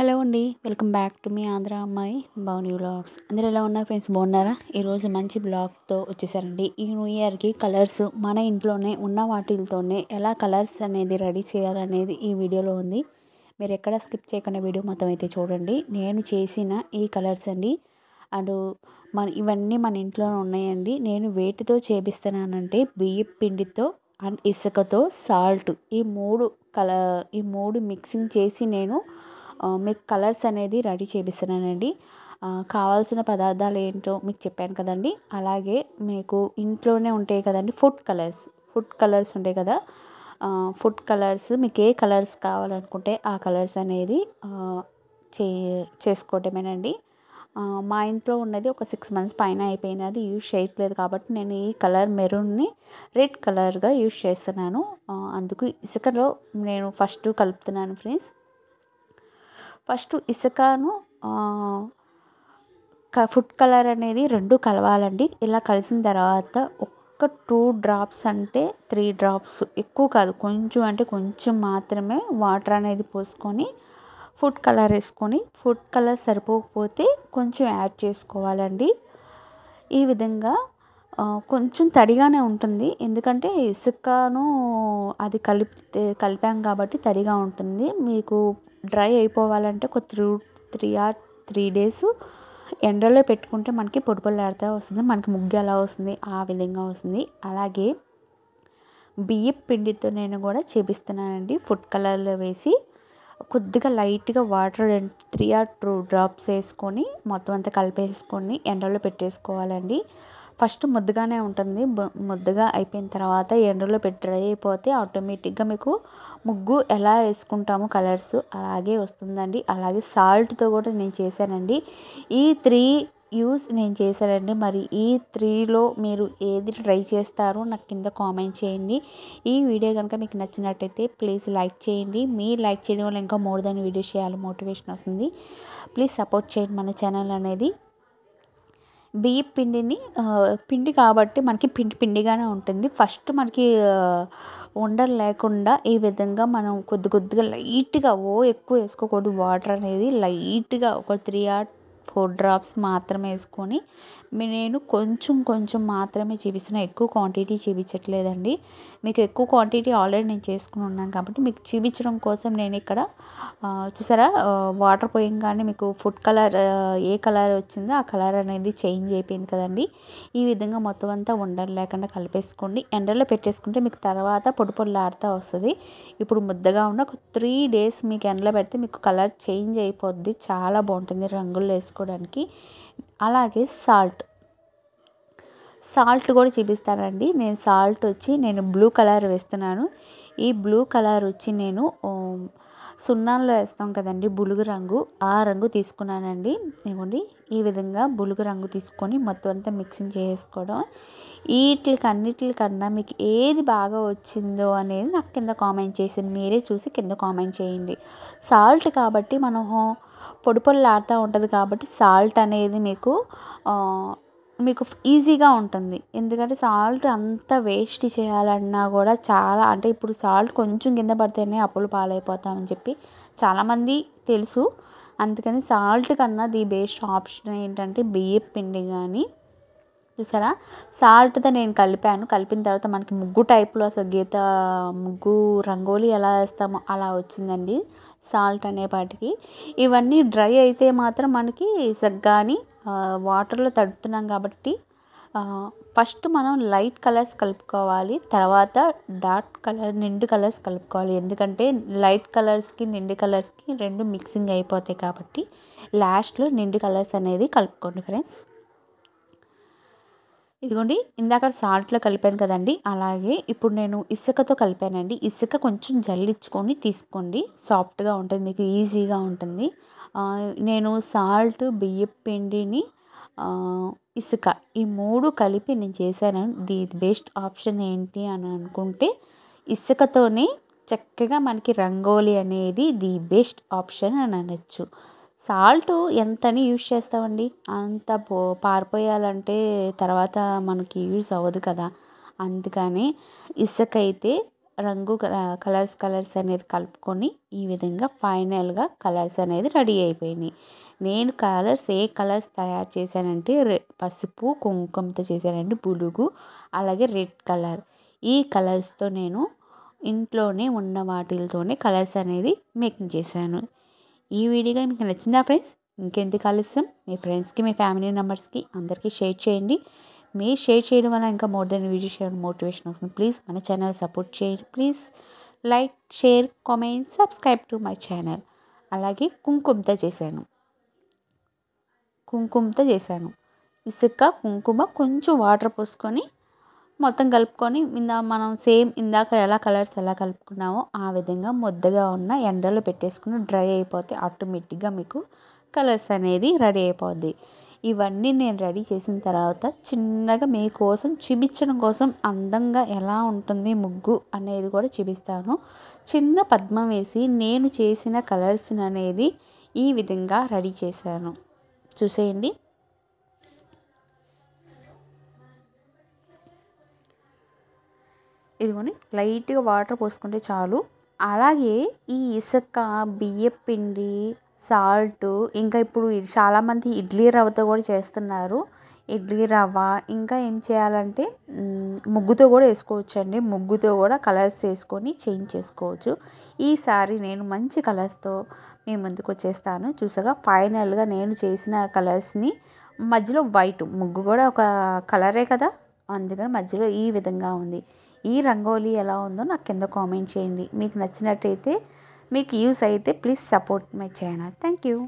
Hello అండి, welcome back to me Andhra అమ్మాయి Bhavani vlogs. అందరూ ఎలా ఉన్నారు ఫ్రెండ్స్? బాగున్నారా? ఈరోజు మంచి బ్లాగ్తో వచ్చేసారండి. ఈ న్యూ ఇయర్కి కలర్స్ మన ఇంట్లోనే ఉన్న వాటితోనే ఎలా కలర్స్ అనేది రెడీ చేయాలనేది ఈ వీడియోలో ఉంది. మీరు ఎక్కడ స్కిప్ చేయకుండా వీడియో మొత్తం అయితే చూడండి. నేను చేసిన ఈ కలర్స్ అండి. అండ్ ఇవన్నీ మన ఇంట్లోనే ఉన్నాయండి. నేను వేటితో చేపిస్తున్నానంటే బియ్యం పిండితో అండ్ ఇసుకతో సాల్ట్ ఈ మూడు మిక్సింగ్ చేసి నేను మీకు కలర్స్ అనేది రెడీ చేపిస్తున్నానండి. కావాల్సిన పదార్థాలు ఏంటో మీకు చెప్పాను కదండి. అలాగే మీకు ఇంట్లోనే ఉంటాయి కదండి ఫుడ్ కలర్స్ ఉంటాయి కదా. ఫుడ్ కలర్స్ మీకు ఏ కలర్స్ కావాలనుకుంటే ఆ కలర్స్ అనేది చేసుకోవటమేనండి. మా ఇంట్లో ఉన్నది ఒక 6 months పైన అయిపోయింది. అది యూజ్ చేయట్లేదు కాబట్టి నేను ఈ కలర్ మెరూన్ని రెడ్ కలర్గా యూజ్ చేస్తున్నాను. అందుకు ఇసుకలో నేను ఫస్ట్ కలుపుతున్నాను ఫ్రెండ్స్. ఫస్ట్ ఇసుకను ఫుడ్ కలర్ అనేది రెండు కలవాలండి. ఇలా కలిసిన తర్వాత ఒక్క 2 drops అంటే 3 drops, ఎక్కువ కాదు, కొంచెం అంటే కొంచెం మాత్రమే వాటర్ అనేది పోసుకొని ఫుడ్ కలర్ వేసుకొని, ఫుడ్ కలర్ సరిపోకపోతే కొంచెం యాడ్ చేసుకోవాలండి. ఈ విధంగా కొంచెం తడిగానే ఉంటుంది, ఎందుకంటే ఇసుకను అది కలిపాం కాబట్టి తడిగా ఉంటుంది. మీకు డ్రై అయిపోవాలంటే ఒక 3 days ఎండలో పెట్టుకుంటే మనకి పొడి పొడిలాడుతూ వస్తుంది. మనకి ముగ్గు ఎలా వస్తుంది ఆ విధంగా వస్తుంది. అలాగే బియ్యం పిండితో నేను కూడా చేపిస్తున్నానండి. ఫుడ్ కలర్లో వేసి కొద్దిగా లైట్గా వాటర్ 3 or 2 drops వేసుకొని మొత్తం అంతా కలిపేసుకొని ఎండలో పెట్టేసుకోవాలండి. ఫస్ట్ ముద్దగానే ఉంటుంది. ముద్దగా అయిపోయిన తర్వాత ఎండలో పెట్టి డ్రై అయిపోతే ఆటోమేటిక్గా మీకు ముగ్గు ఎలా వేసుకుంటామో కలర్స్ అలాగే వస్తుందండి. అలాగే సాల్ట్తో కూడా నేను చేశానండి. ఈ 3 యూస్ నేను చేశానండి. మరి ఈ 3లో మీరు ఏది ట్రై చేస్తారో నాకు కింద కామెంట్ చేయండి. ఈ వీడియో కనుక మీకు నచ్చినట్టయితే ప్లీజ్ లైక్ చేయండి. మీరు లైక్ చేయడం వల్ల ఇంకా మోర్ దాన్ వీడియోస్ చేయాలి మోటివేషన్ వస్తుంది. ప్లీజ్ సపోర్ట్ చేయండి మన ఛానల్ అనేది. బియ్యం పిండి కాబట్టి మనకి పిండిగానే ఉంటుంది. ఫస్ట్ మనకి ఉండలు లేకుండా ఈ విధంగా మనం కొద్దిగా లైట్గా ఎక్కువ వేసుకోకూడదు. వాటర్ అనేది లైట్గా ఒక 3 or 4 drops మాత్రమే వేసుకొని నేను కొంచెం మాత్రమే చూపిస్తున్నా. ఎక్కువ క్వాంటిటీ చూపించట్లేదండి. మీకు ఎక్కువ క్వాంటిటీ ఆల్రెడీ నేను చేసుకుని ఉన్నాను కాబట్టి మీకు చూపించడం కోసం నేను ఇక్కడ చూసారా, వాటర్ పోయంగానే మీకు ఫుడ్ కలర్ ఏ కలర్ వచ్చిందో ఆ కలర్ అనేది చేంజ్ అయిపోయింది కదండి. ఈ విధంగా మొత్తం అంతా ఉండలు లేకుండా కలిపేసుకోండి. ఎండలో పెట్టేసుకుంటే మీకు తర్వాత పొడి పొడిలాడుతూ వస్తుంది. ఇప్పుడు ముద్దగా ఉన్న ఒక 3 days మీకు ఎండలో పెడితే మీకు కలర్ చేంజ్ అయిపోద్ది. చాలా బాగుంటుంది రంగులు వేసుకోవడానికి. అలాగే సాల్ట్ కూడా చూపిస్తానండి. నేను బ్లూ కలర్ వేస్తున్నాను. ఈ బ్లూ కలర్ వచ్చి నేను సున్నాల్లో వేస్తాం కదండి బులుగు రంగు, ఆ రంగు తీసుకున్నానండి. ఇదిగోండి ఈ విధంగా బులుగు రంగు తీసుకొని మొత్తం అంతా మిక్సింగ్ చేసుకోవడం. అన్నిటికన్నా మీకు ఏది బాగా వచ్చిందో అనేది నాకు కింద కామెంట్ చేసి మీరే చూసి కింద కామెంట్ చేయండి. సాల్ట్ కాబట్టి మనం పొడి పొడిలాడుతూ ఉంటుంది కాబట్టి సాల్ట్ అనేది మీకు ఈజీగా ఉంటుంది. ఎందుకంటే సాల్ట్ అంత వేస్ట్ చేయాలన్నా కూడా చాలా, అంటే ఇప్పుడు సాల్ట్ కొంచెం కింద పడితేనే అప్పులు పాలైపోతామని చెప్పి చాలామంది తెలుసు. అందుకని సాల్ట్ కన్నా ది బెస్ట్ ఆప్షన్ ఏంటంటే బియ్యం పిండి. కానీ చూసారా, సాల్ట్తో నేను కలిపిన తర్వాత మనకి ముగ్గు టైప్లో అసలు ముగ్గు రంగోలీ ఎలా వేస్తామో అలా వచ్చిందండి సాల్ట్ అనేపాటికి. ఇవన్నీ డ్రై అయితే మాత్రం మనకి కానీ వాటర్లో తడుపుతున్నాం కాబట్టి ఫస్ట్ మనం లైట్ కలర్స్ కలుపుకోవాలి. తర్వాత డార్క్ కలర్ నిండు కలర్స్ కలుపుకోవాలి. ఎందుకంటే లైట్ కలర్స్కి నిండు కలర్స్కి రెండు మిక్సింగ్ అయిపోతాయి కాబట్టి లాస్ట్లో నిండు కలర్స్ అనేది కలుపుకోండి ఫ్రెండ్స్. ఇదిగోండి ఇందాక సాల్ట్లో కలిపాను కదండి, అలాగే ఇప్పుడు నేను ఇసుకతో కలిపానండి. ఇసుక కొంచెం జల్లించుకొని తీసుకోండి, సాఫ్ట్గా ఉంటుంది, మీకు ఈజీగా ఉంటుంది. నేను సాల్ట్, బియ్యం పిండిని, ఇసుక ఈ 3 కలిపి నేను చేశాను. ది బెస్ట్ ఆప్షన్ ఏంటి అని అనుకుంటే ఇసుకతోనే చక్కగా మనకి రంగోలీ అనేది ది బెస్ట్ ఆప్షన్ అని అనొచ్చు. సాల్ట్ ఎంతని యూజ్ చేస్తామండి, అంత పారిపోయాలంటే తర్వాత మనకి యూజ్ అవ్వదు కదా. అందుకని ఇసుక అయితే రంగు కలర్స్ అనేది కలుపుకొని ఈ విధంగా ఫైనల్గా కలర్స్ అనేది రెడీ అయిపోయినాయి. నేను ఏ కలర్స్ తయారు చేశానంటే పసుపు కుంకుమతో చేశానండి, బులుగు అలాగే రెడ్ కలర్. ఈ కలర్స్తో నేను ఇంట్లోనే ఉన్న వాటితోనే కలర్స్ అనేది మేకింగ్ చేశాను. ఈ వీడియో మీకు నచ్చిందా ఫ్రెండ్స్? ఇంకెందుకు ఆలస్యం, మీ ఫ్రెండ్స్కి మీ ఫ్యామిలీ మెంబర్స్కి అందరికీ షేర్ చేయండి. మీరు షేర్ చేయడం వల్ల ఇంకా more than video share motivation వస్తుంది. ప్లీజ్ మన ఛానల్ సపోర్ట్ చేయండి. Please like, share, comment, subscribe to my channel. అలాగే కుంకుమతో చేశాను. ఇసుక కుంకుమ కొంచెం వాటర్ పోసుకొని మొత్తం కలుపుకొని మనం ఇందాక ఎలా కలుపుకున్నామో ఆ విధంగా ముద్దగా ఉన్న ఎండలో పెట్టేసుకుని డ్రై అయిపోతే ఆటోమేటిక్గా మీకు కలర్స్ అనేది రెడీ అయిపోద్ది. ఇవన్నీ నేను రెడీ చేసిన తర్వాత చిన్నగా మీకోసం చూపించడం కోసం అందంగా ఎలా ఉంటుంది ముగ్గు అనేది కూడా చూపిస్తాను. చిన్న పద్మం వేసి నేను చేసిన కలర్స్ అనేది ఈ విధంగా రెడీ చేశాను. చూసేయండి. ఇదిగోని లైట్గా వాటర్ పోసుకుంటే చాలు. అలాగే ఈ ఇసుక, బియ్యపిండి, సాల్ట్, ఇంకా ఇప్పుడు చాలామంది ఇడ్లీ రవ్వతో కూడా చేస్తున్నారు. ఇడ్లీ రవ్వ ఇంకా ఏం చేయాలంటే ముగ్గుతో కూడా వేసుకోవచ్చండి. ముగ్గుతో కూడా కలర్స్ వేసుకొని చేంజ్ చేసుకోవచ్చు. ఈసారి నేను మంచి కలర్స్తో మీ ముందుకు వచ్చేస్తాను. చూసాగా ఫైనల్గా నేను చేసిన కలర్స్ని మధ్యలో వైట్ ముగ్గు కూడా ఒక కలరే కదా, అందుకని మధ్యలో ఈ విధంగా ఉంది. ఈ రంగోలీ ఎలా ఉందో నాకు కింద కామెంట్ చేయండి. మీకు నచ్చినట్టయితే, మీకు యూస్ అయితే please support my channel. Thank you.